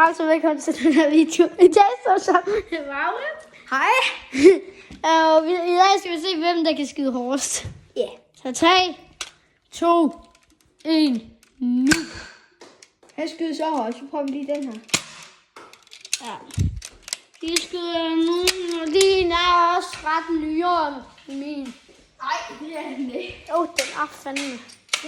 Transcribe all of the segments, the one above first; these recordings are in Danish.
Hej, så velkommen til den her video. I dag står sammen med Magne. Hej. I dag skal vi se, hvem der kan skyde hårdest. Ja. Så 3, 2, 1, nu. Han skyder så hårdt, så prøver vi lige den her. Ja. De skyder nu, og din er også ret nyere end min. Nej, det er den ikke. Den er fandme.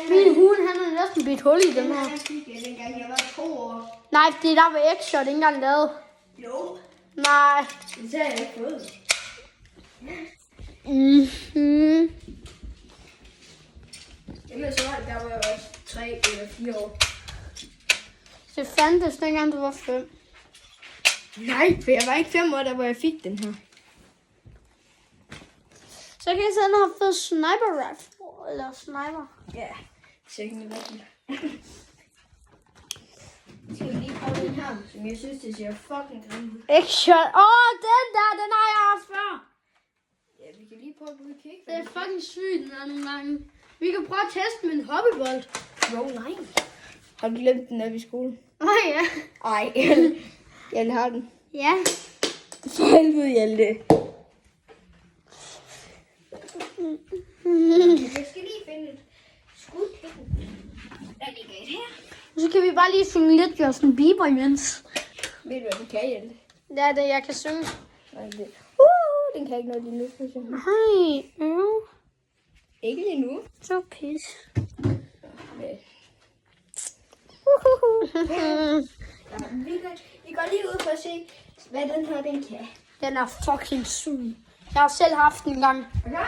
Min hund, han er næsten bidt hul i den her. Den fik jeg dengang jeg var 2 år. Nej, fordi der var X-shot ikke engang lavet. Jo. Nej. Det har jeg ikke fået. Jamen så der var jeg også 3 eller 4 år. Det fandtes dengang du var 5. Nej, for jeg var ikke 5 år, da hvor jeg fik den her. Så kan jeg sende have fået sniper rifle, eller sniper. Ja, så kan det være. Jeg skal lige prøve den her, som jeg synes, det ser fucking grimt ud. X-shot. Den har jeg haft før. Ja, vi kan lige prøve at kigge. Det er fucking sygt, den er nogle gange. Vi kan prøve at teste med en hobbybold. Jo, nej. Har du glemt den oppe i skolen? Ja. Ej, jeg har den. Ja. For helvede, Hjalte. Jeg skal lige finde et skud til den. Der ligger et her. Så kan vi bare lige synge lidt Justin Bieber imens. Ved du, hvad den kan, Hjalte? Ja, det jeg kan synge. Nej, det. Den kan ikke noget lige nu, for eksempel. Hej. Ikke lige nu. Så pis. Ja, vi går lige ud for at se, hvad den her, den kan. Den er fucking syg. Jeg har selv haft den en gang. Okay?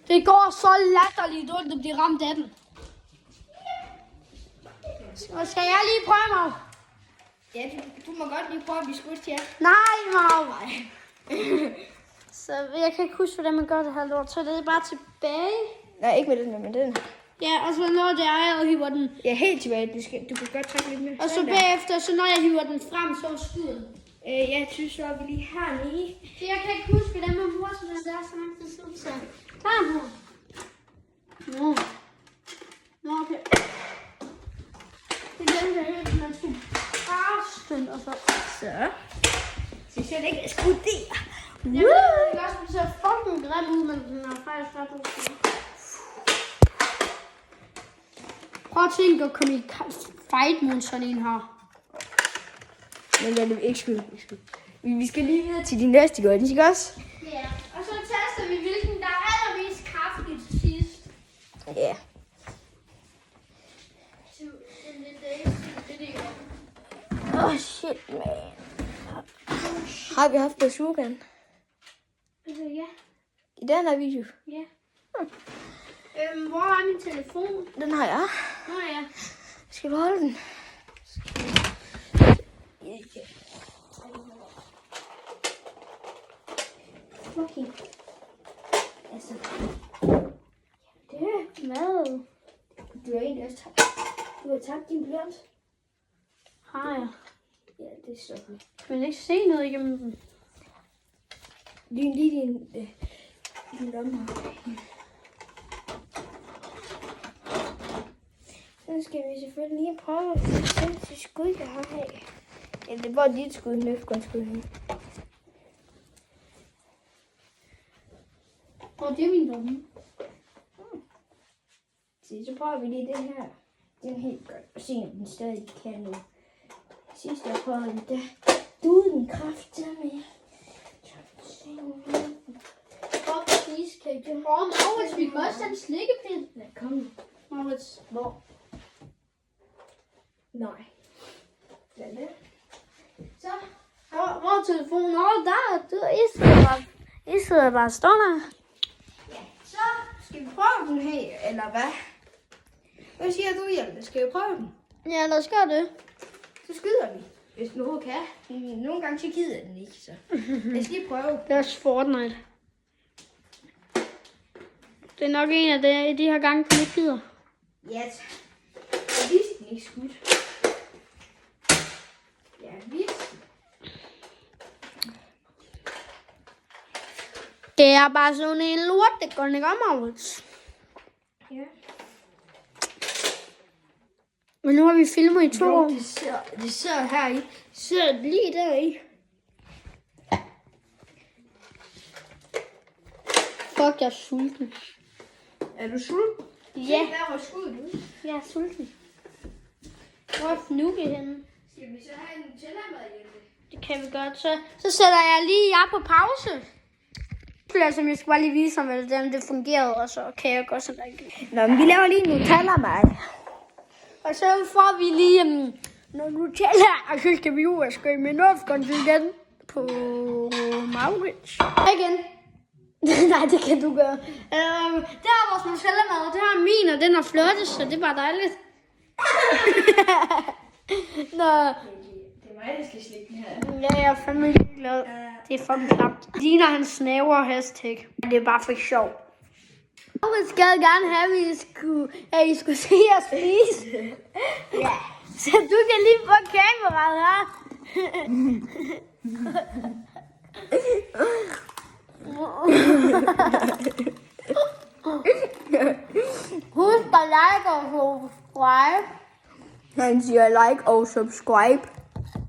Det går så latterligt ondt at blive ramt af den. Og skal jeg lige prøve mig? Ja, du må godt lige prøve at blive skudt til jer. Nej, Mav. Så jeg kan ikke huske, hvordan man gør det her lort. Så det er bare tilbage. Nej, ikke med den her, men den her. Ja, og så når det er, og hiver den. Ja, helt tilbage. Du kan godt trække lidt mere. Og så bagefter, så når jeg hiver den frem, så skyder den. Jeg synes, så er vi lige hernede. Så jeg kan ikke huske, hvordan man bruger sådan der, så lang tid siden. Så klar nu. Nå, okay. Det glemte jeg helt, man skulle barste den, og så. Så ser det ikke er skudt der. Jeg ved ikke også, det ser fucking grim ud, men den er faktisk ret okay. Prøv at tænke at komme i fight mod sådan en her. Men lad det ikke skyde. Vi skal lige videre til de næste går, ikke også? Ja, og så tester vi, hvilken der er allermest kraftigt til sidst. Ja. Shit, man. Har vi haft bazookaen? Ja. I den her video? Ja. Hvor er min telefon? Den har jeg. Nå ja. Skal du holde den? Okay. Altså, Det er mad. du har egentlig også tabt. Du har tabt din blyant. Har jeg. Ja, det står vi. Kan man ikke se noget igennem den? Lige din lomme her. Så skal vi selvfølgelig lige prøve at se til skud, jeg har her. Ja, det var dit skud, løftgårdsskud her. Det er min lomme. Så prøver vi lige den her. Den er helt godt. Og se, om den stadig kan nu. Sidst jeg prøvede den, der duede den kraft med. Fuck, cheesecake. Maurits, vi kan også have en slikkepind. Ja, kom nu. Maurits, hvor? Nej. Hvad er det? Så. Hvor er telefonen? I sidder bare og står der. Ja, så skal vi prøve den her, eller hvad? Hvad siger du, Hjalte? Skal vi prøve den? Ja, lad os gøre det. Så skyder vi, hvis den overhovedet kan. Nogle gange så gider den ikke, så jeg skal lige prøve. Det er også Fortnite. Det er nok en af de her gange, den ikke gider. Ja, jeg vidste den ikke skudt. Ja, vidste. Det er bare sådan en lort, det går ikke om, Maurits. Ja. Men nu har vi filmet i 2 år. Det sidder her i. Det sidder lige der i. Fuck, jeg er sulten. Er du sulten? Ja, Der var skud ud. jeg er sulten. Hvor er Fnukke henne? Skal vi så have en Nutella-mad hjemme? Det kan vi godt. Så sætter jeg lige jer på pause. Som jeg skal bare lige vise ham, hvordan det fungerede, og så kan jeg godt sådan der. Nå, men vi laver lige en Nutella-mad. Og så får vi lige noget Nutella, og så skal vi ud og skrive med noget på Maurits. Igen. Nej, det kan du gøre. Det er vores Nutella-mad, det er min, og den er flottet, så det er bare dejligt. Nå. Det er mig, der skal slikke den her. Ja, jeg er fandme glad. Det er fucking klamt. Dina, han snæver hashtag. Det er bare for sjov. Jeg skal gerne have, at I skulle se os spise. Ja. Så du kan lige få kameraet her. Husk at like og subscribe. Han siger like og subscribe.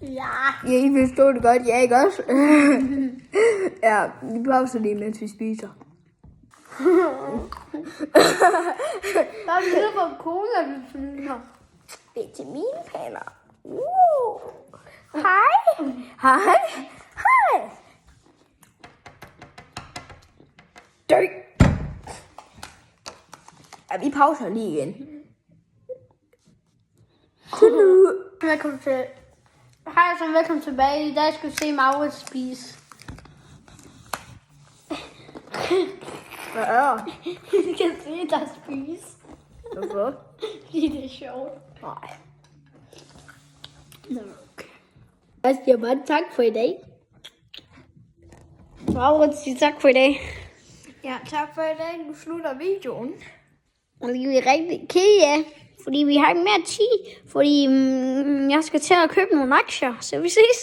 Ja. Ja, I forstår det godt, ja, ikke også? Ja, vi pauser lige, mens vi spiser. Der er lidt for cola, vi flyver. Vitaminpaller. Hej. Hej. Hej. Dø. Ja, vi pauser lige igen. Velkommen til. Hej, så velkommen tilbage. I dag skal vi se Maurits spise. Hvad er det? I kan se dig spise. Hvorfor? Fordi det er sjovt. Nej. Okay. Jeg siger bare tak for i dag. Maurits siger tak for i dag. Ja, tak for i dag. Nu slutter videoen. Og vi er rigtig kede af, fordi vi har ikke mere tid. Fordi jeg skal til at købe nogle aktier. Så vi ses.